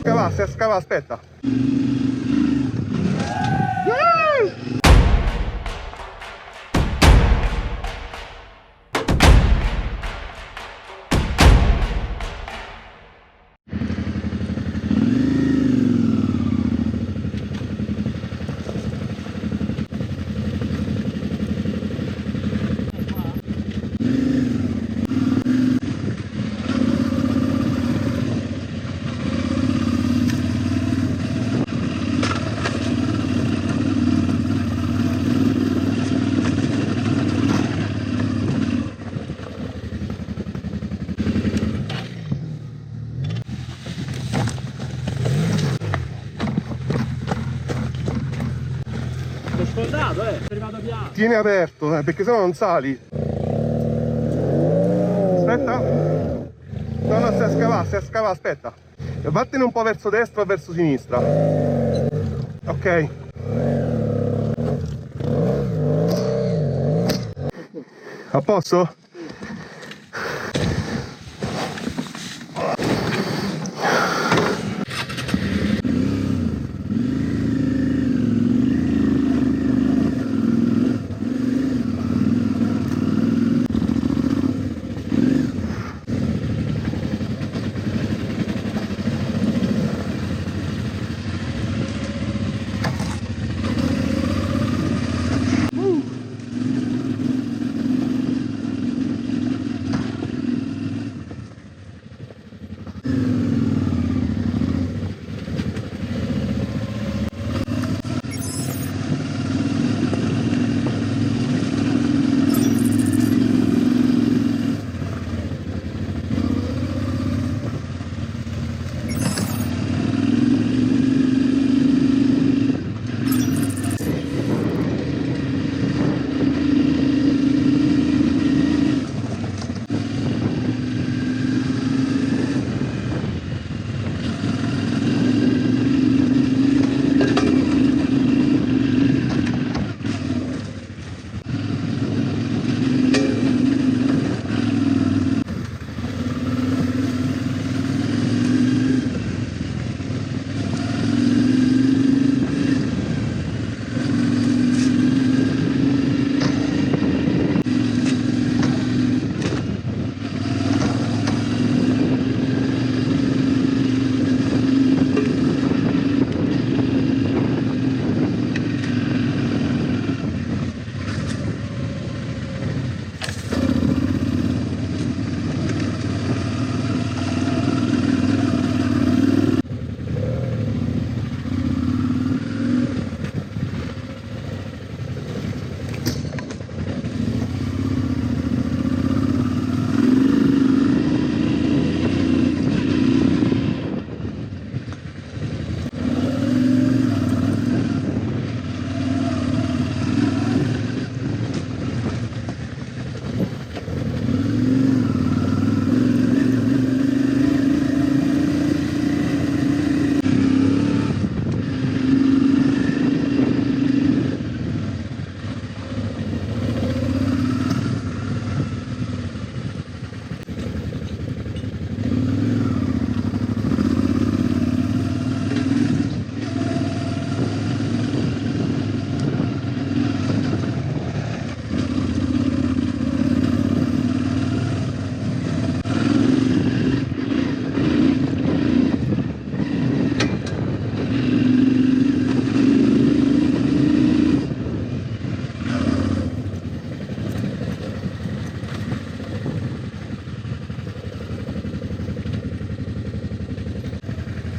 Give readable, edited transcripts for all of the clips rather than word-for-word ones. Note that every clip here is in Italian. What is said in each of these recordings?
a scavare, aspetta. Sfondato, è arrivato piano. Tieni aperto, perché sennò non sali. Aspetta. No, stai a scavare, aspetta. Vattene un po' verso destra o verso sinistra. Ok. A posto?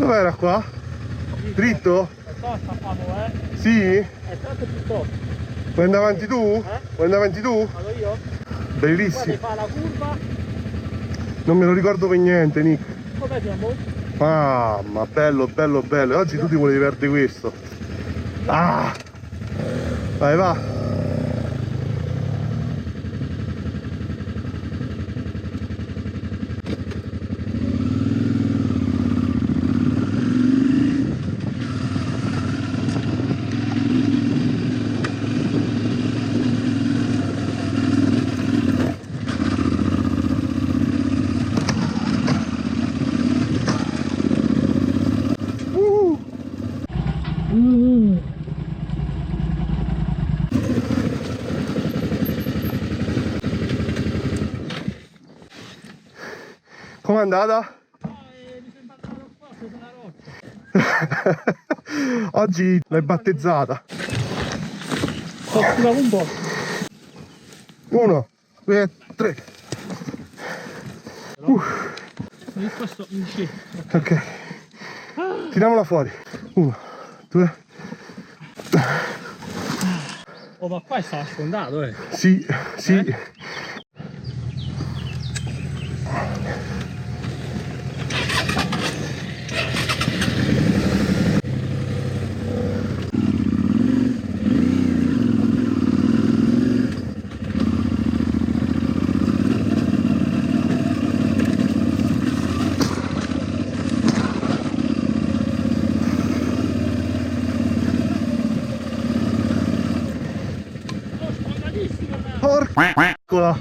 Dov'era qua? Dritto? È tosta qua, Sì? È tanto più tosta. Vuoi andare avanti tu? Vuoi andare avanti tu? Vado io? Bellissimo. Qua fa la curva. Non me lo ricordo per niente, Nick. Com'è siamo? Ah, ma bello, bello, bello. Oggi tu ti volevi perdere questo. Ah! Vai, va. andata? Mi sembra andato qua, c'è una roccia. Oggi l'hai battezzata. Sto stirando un po'. 1, 2, 3. Di questo mi scende. Ok. Tiriamola fuori. 1, 2. Oh, ma qua stava sfondato, eh. Sì, sì. Oh, sfondatissimo, ma. Porca.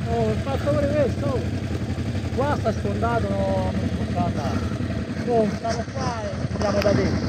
Oh, il fatto pure questo. Oh. Qua sta sfondato, no, non si può andare. Oh, stiamo qua e andiamo da te.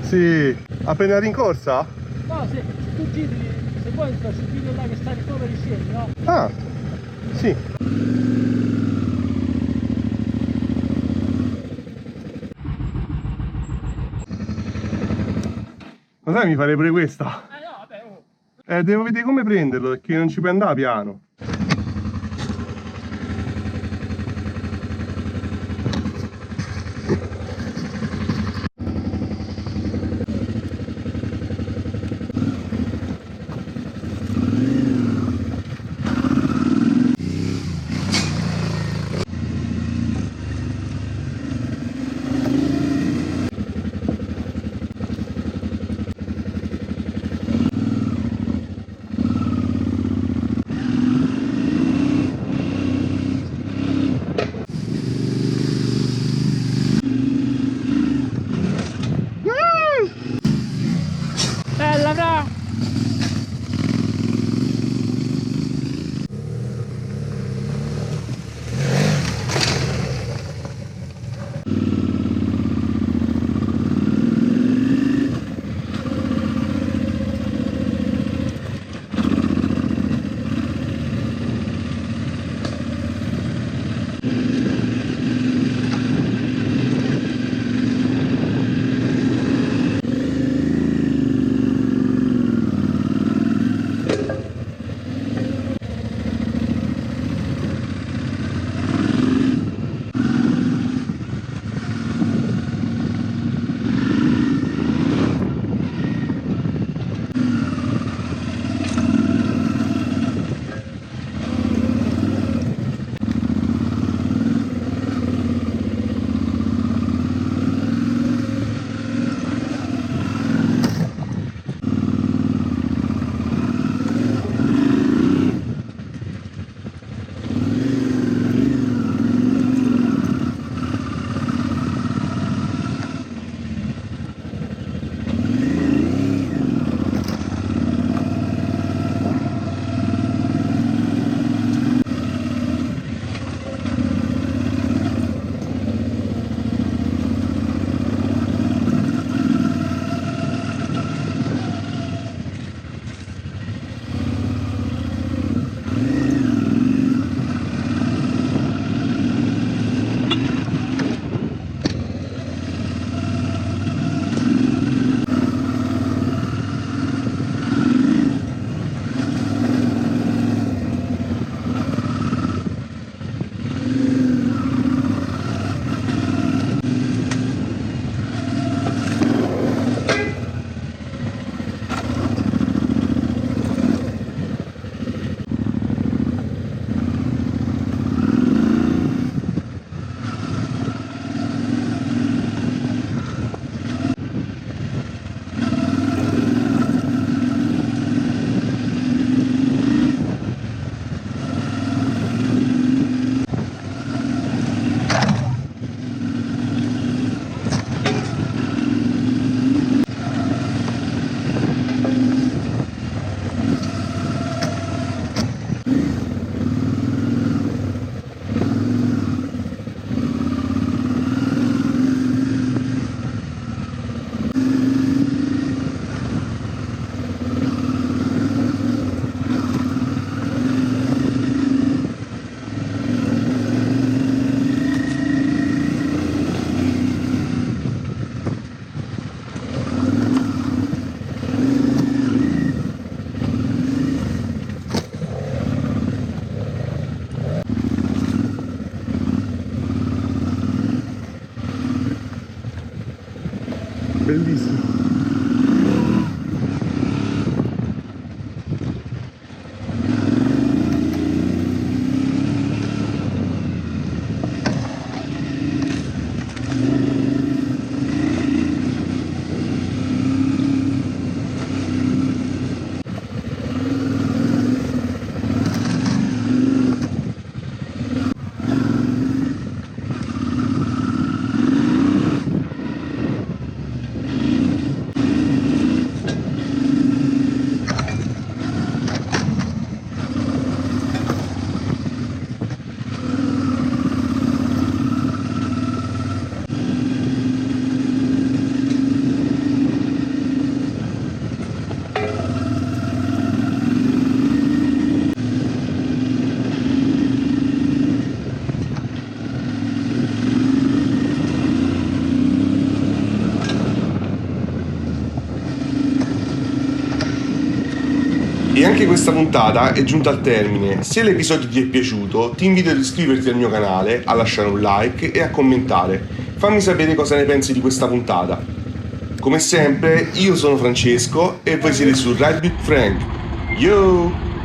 Sì, appena la rincorsa? No, se tu giri, se vuoi sul video là che sta di sopra di scendi, no? Ah, sì. Ma sai, mi farei pure questa. No, vabbè, oh. Devo vedere come prenderlo, perché non ci puoi andare piano. Bella, brava! Bellissimo. E anche questa puntata è giunta al termine. Se l'episodio ti è piaciuto, ti invito ad iscriverti al mio canale, a lasciare un like e a commentare. Fammi sapere cosa ne pensi di questa puntata. Come sempre, io sono Francesco e voi siete su Ride with Frank. Yo!